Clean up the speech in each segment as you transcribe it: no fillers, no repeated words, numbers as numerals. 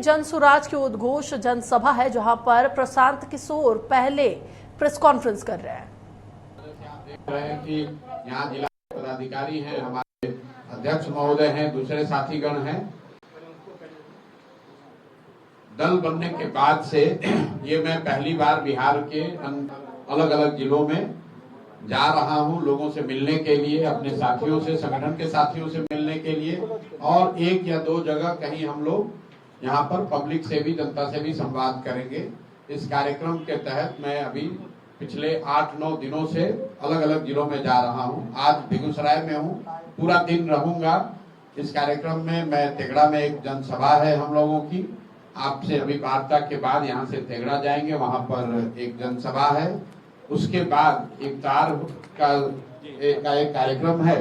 जन सुराज के उद्घोष जनसभा है, जहां पर प्रशांत किशोर पहले प्रेस कॉन्फ्रेंस कर रहे हैं। देख रहे हैं कि यहाँ जिला पदाधिकारी हैं, हमारे अध्यक्ष महोदय हैं, दूसरे साथीगण हैं। दल बनने के बाद से ये मैं पहली बार बिहार के अलग अलग जिलों में जा रहा हूं, लोगों से मिलने के लिए, अपने साथियों से, संगठन के साथियों से मिलने के लिए, और एक या दो जगह कहीं हम लोग यहाँ पर पब्लिक से भी, जनता से भी संवाद करेंगे। इस कार्यक्रम के तहत मैं अभी पिछले 8-9 दिनों से अलग अलग जिलों में जा रहा हूँ। आज बेगूसराय में हूँ, पूरा दिन रहूंगा इस कार्यक्रम में। मैं तेगड़ा में एक जनसभा है हम लोगों की, आपसे अभी वार्ता के बाद यहाँ से तेगड़ा जाएंगे, वहां पर एक जनसभा है। उसके बाद इफ्तार का एक कार्यक्रम है,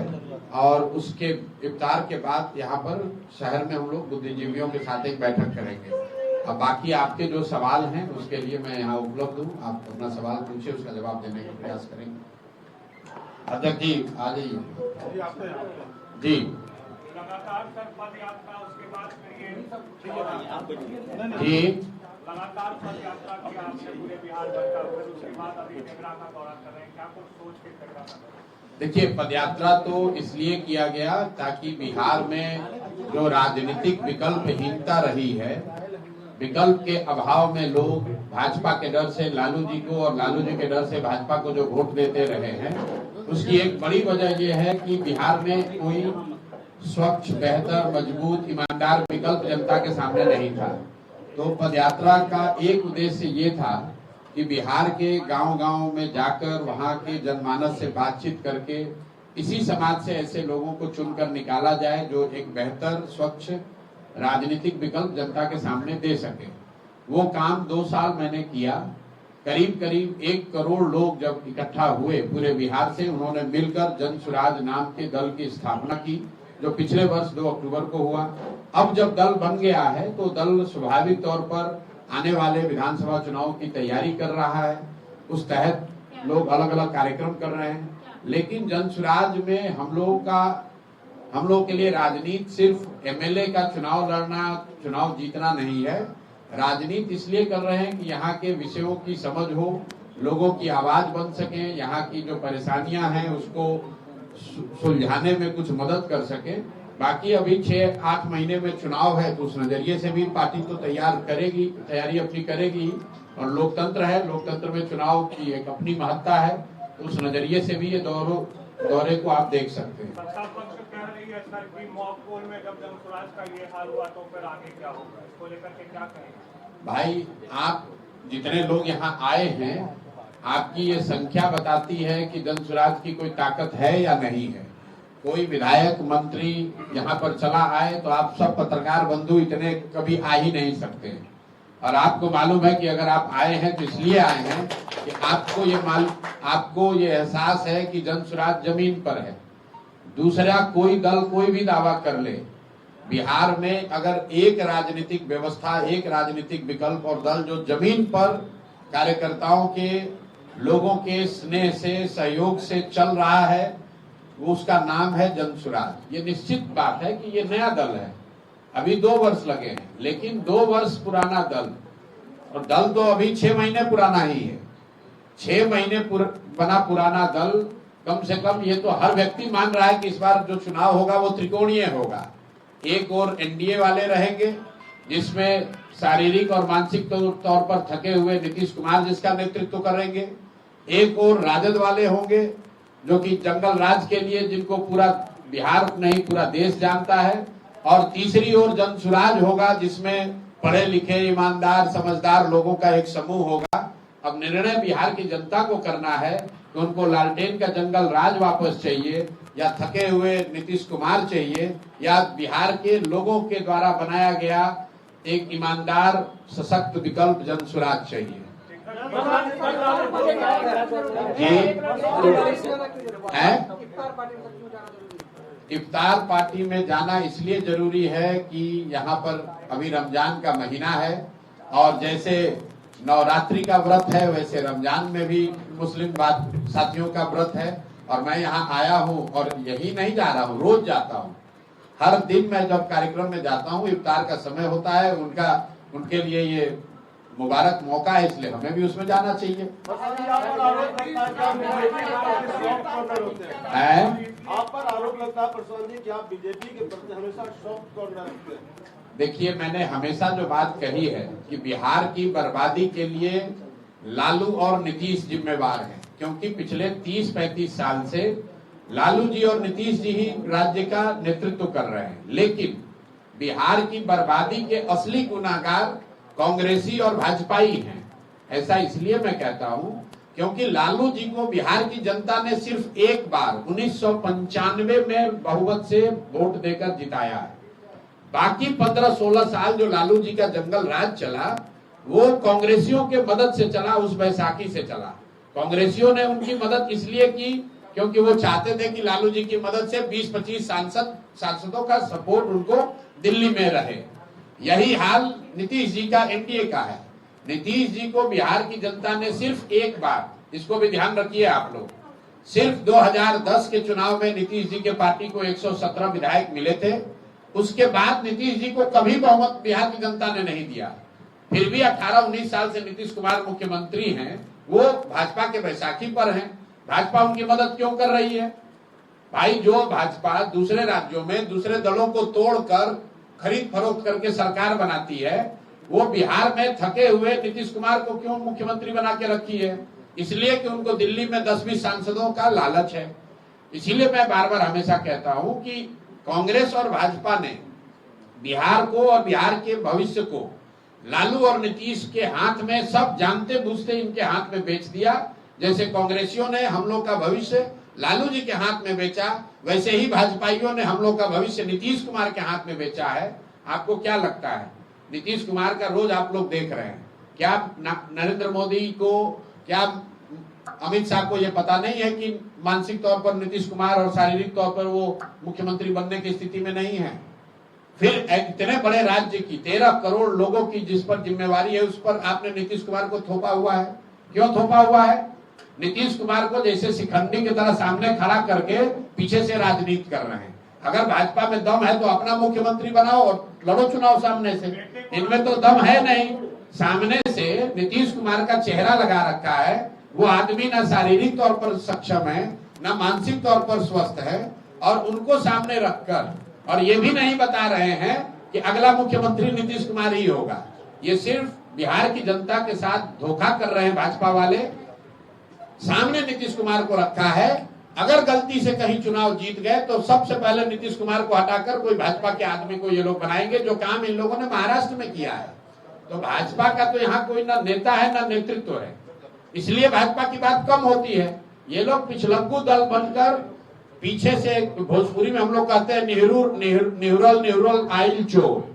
और उसके इफ्तार के बाद यहाँ पर शहर में हम लोग बुद्धिजीवियों के साथ एक बैठक करेंगे। अब बाकी आपके जो सवाल हैं उसके लिए मैं यहाँ उपलब्ध हूँ, आप अपना सवाल पूछिए, उसका जवाब देने का प्रयास करेंगे। अध्यक्ष जी आ जाइए जी। लगातार सर पद यात्रा, उसके बाद जी लगातार पद यात्रा की आपने पूरे बिहार भर का, फिर उसके बाद अभी तेगड़ा का दौरा कर रहे हैं, क्या कुछ सोच के तेगड़ा कर रहे हैं? देखिए, पदयात्रा तो इसलिए किया गया ताकि बिहार में जो राजनीतिक विकल्पहीनता रही है, विकल्प के अभाव में लोग भाजपा के डर से लालू जी को और लालू जी के डर से भाजपा को जो वोट देते रहे हैं, उसकी एक बड़ी वजह यह है कि बिहार में कोई स्वच्छ, बेहतर, मजबूत, ईमानदार विकल्प जनता के सामने नहीं था। तो पदयात्रा का एक उद्देश्य ये था कि बिहार के गांव-गांव में जाकर वहां के जनमानस से बातचीत करके इसी समाज से ऐसे लोगों को चुनकर निकाला जाए जो एक बेहतर, स्वच्छ राजनीतिक विकल्प जनता के सामने दे सके। वो काम 2 साल मैंने किया। करीब करीब 1 करोड़ लोग जब इकट्ठा हुए पूरे बिहार से, उन्होंने मिलकर जन सुराज नाम के दल की स्थापना की, जो पिछले वर्ष 2 अक्टूबर को हुआ। अब जब दल बन गया है तो दल स्वाभाविक तौर पर आने वाले विधानसभा चुनाव की तैयारी कर रहा है। उस तहत लोग अलग अलग कार्यक्रम कर रहे हैं, लेकिन जन सुराज में हम लोग के लिए राजनीति सिर्फ एमएलए का चुनाव लड़ना, चुनाव जीतना नहीं है। राजनीति इसलिए कर रहे हैं कि यहाँ के विषयों की समझ हो, लोगों की आवाज बन सके, यहाँ की जो परेशानियां हैं उसको सुलझाने में कुछ मदद कर सके। बाकी अभी 6-8 महीने में चुनाव है, तो उस नजरिए से भी पार्टी तो तैयारी अपनी करेगी, और लोकतंत्र है, लोकतंत्र में चुनाव की एक अपनी महत्ता है, तो उस नजरिए से भी ये दौरे को आप देख सकते हैं। सत्ता पक्ष कह रही है सर कि मॉक पोल में जब जन सुराज का ये हाल हुआ तो फिर आगे क्या होगा, इसको लेकर के क्या कहेंगे? भाई, आप जितने लोग यहाँ आए हैं, आपकी ये संख्या बताती है कि जन सुराज की कोई ताकत है या नहीं है। कोई विधायक, मंत्री यहाँ पर चला आए तो आप सब पत्रकार बंधु इतने कभी आ ही नहीं सकते। और आपको मालूम है कि अगर आप आए हैं तो इसलिए आए हैं कि आपको ये एहसास है कि जन सुराज जमीन पर है। दूसरा, कोई दल कोई भी दावा कर ले, बिहार में अगर एक राजनीतिक व्यवस्था, एक राजनीतिक विकल्प और दल जो जमीन पर कार्यकर्ताओं के, लोगों के स्नेह से, सहयोग से चल रहा है, वो उसका नाम है जन सुराज। ये निश्चित बात है कि ये नया दल है, अभी 2 वर्ष लगे हैं, लेकिन 2 वर्ष पुराना दल, और दल तो अभी 6 महीने पुराना ही है। 6 महीने बना पुराना दल, कम से कम ये तो हर व्यक्ति मान रहा है कि इस बार जो चुनाव होगा वो त्रिकोणीय होगा। एक और एनडीए वाले रहेंगे, जिसमें शारीरिक और मानसिक तौर पर थके हुए नीतीश कुमार जिसका नेतृत्व करेंगे। एक और राजद वाले होंगे, जो कि जंगल राज के लिए, जिनको पूरा बिहार नहीं पूरा देश जानता है। और तीसरी ओर जन सुराज होगा, जिसमें पढ़े लिखे, ईमानदार, समझदार लोगों का एक समूह होगा। अब निर्णय बिहार की जनता को करना है कि उनको लालटेन का जंगल राज वापस चाहिए, या थके हुए नीतीश कुमार चाहिए, या बिहार के लोगों के द्वारा बनाया गया एक ईमानदार, सशक्त विकल्प जन सुराज चाहिए। जी है, इफ्तार पार्टी में जाना इसलिए जरूरी है कि यहाँ पर अभी रमजान का महीना है, और जैसे नवरात्रि का व्रत है वैसे रमजान में भी मुस्लिम साथियों का व्रत है। और मैं यहाँ आया हूँ, और यही नहीं जा रहा हूँ, रोज जाता हूँ। हर दिन मैं जब कार्यक्रम में जाता हूँ, इफ्तार का समय होता है, उनके लिए ये मुबारक मौका है, इसलिए हमें भी उसमें जाना चाहिए। आप पर आरोप लगता है प्रशांत जी कि आप बीजेपी के प्रति हमेशा सॉफ्ट कॉर्नर रखते हैं। देखिए, मैंने हमेशा जो बात कही है कि बिहार की बर्बादी के लिए लालू और नीतीश जिम्मेवार हैं, क्योंकि पिछले 30-35 साल से लालू जी और नीतीश जी ही राज्य का नेतृत्व कर रहे हैं। लेकिन बिहार की बर्बादी के असली गुनाहगार कांग्रेसी और भाजपाई हैं। ऐसा इसलिए मैं कहता हूं क्योंकि लालू जी को बिहार की जनता ने सिर्फ एक बार 1995 में बहुमत से वोट देकर जिताया है। बाकी 15-16 साल जो लालू जी का जंगल राज चला, वो कांग्रेसियों के मदद से चला, उस बैसाखी से चला। कांग्रेसियों ने उनकी मदद इसलिए की क्योंकि वो चाहते थे कि लालू जी की मदद से 20-25 सांसदों का सपोर्ट उनको दिल्ली में रहे। यही हाल नीतीश जी का, एनडीए का है। नीतीश जी को बिहार की जनता ने सिर्फ एक बार, इसको भी ध्यान रखिए आप लोग, सिर्फ 2010 के चुनाव में नीतीश जी के पार्टी को 117 विधायक मिले थे। उसके बाद नीतीश जी को कभी बहुमत बिहार की जनता ने नहीं दिया। फिर भी 18-19 साल से नीतीश कुमार मुख्यमंत्री हैं, वो भाजपा के बैसाखी पर हैं। भाजपा उनकी मदद क्यों कर रही है? भाई, जो भाजपा दूसरे राज्यों में दूसरे दलों को तोड़कर खरीद फरोख्त करके सरकार बनाती है, वो बिहार में थके हुए नीतीश कुमार को क्यों मुख्यमंत्री बना के रखी है? इसलिए कि उनको दिल्ली में 10-20 सांसदों का लालच है। इसीलिए मैं बार बार हमेशा कहता हूं कि कांग्रेस और भाजपा ने बिहार को और बिहार के भविष्य को लालू और नीतीश के हाथ में, सब जानते बूझते इनके हाथ में बेच दिया। जैसे कांग्रेसियों ने हम लोग का भविष्य लालू जी के हाथ में बेचा, वैसे ही भाजपाइयों ने हम लोग का भविष्य नीतीश कुमार के हाथ में बेचा है। आपको क्या लगता है? नीतीश कुमार का रोज आप लोग देख रहे हैं। क्या नरेंद्र मोदी को, क्या अमित शाह को यह पता नहीं है कि मानसिक तौर पर नीतीश कुमार और शारीरिक तौर पर वो मुख्यमंत्री बनने की स्थिति में नहीं है? फिर इतने बड़े राज्य की 13 करोड़ लोगों की जिस पर जिम्मेवारी है, उस पर आपने नीतीश कुमार को थोपा हुआ है। क्यों थोपा हुआ है? नीतीश कुमार को जैसे शिखंडी की तरह सामने खड़ा करके पीछे से राजनीति कर रहे हैं। अगर भाजपा में दम है तो अपना मुख्यमंत्री बनाओ और लड़ो चुनाव सामने से। इनमें तो दम है नहीं। सामने से नीतीश कुमार का चेहरा लगा रखा है। वो आदमी ना शारीरिक तौर पर सक्षम है, ना मानसिक तौर पर स्वस्थ है, और उनको सामने रखकर और ये भी नहीं बता रहे हैं कि अगला मुख्यमंत्री नीतीश कुमार ही होगा। ये सिर्फ बिहार की जनता के साथ धोखा कर रहे हैं भाजपा वाले। सामने नीतीश कुमार को रखा है। अगर गलती से कहीं चुनाव जीत गए तो सबसे पहले नीतीश कुमार को हटाकर कोई भाजपा के आदमी को ये लोग बनाएंगे, जो काम इन लोगों ने महाराष्ट्र में किया है। तो भाजपा का तो यहाँ कोई ना नेता है ना नेतृत्व है, इसलिए भाजपा की बात कम होती है। ये लोग पिछलग्गू दल बनकर पीछे से, भोजपुरी में हम लोग कहते हैं निहुरल आइल चोर।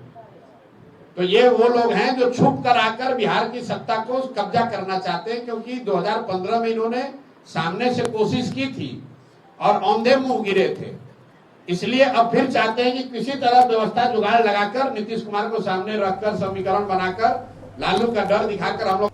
तो ये वो लोग हैं जो छुप कर आकर बिहार की सत्ता को कब्जा करना चाहते हैं, क्योंकि 2015 में इन्होंने सामने से कोशिश की थी और औंधे मुंह गिरे थे। इसलिए अब फिर चाहते हैं कि किसी तरह व्यवस्था जुगाड़ लगाकर नीतीश कुमार को सामने रखकर, समीकरण बनाकर, लालू का डर दिखाकर हम लोग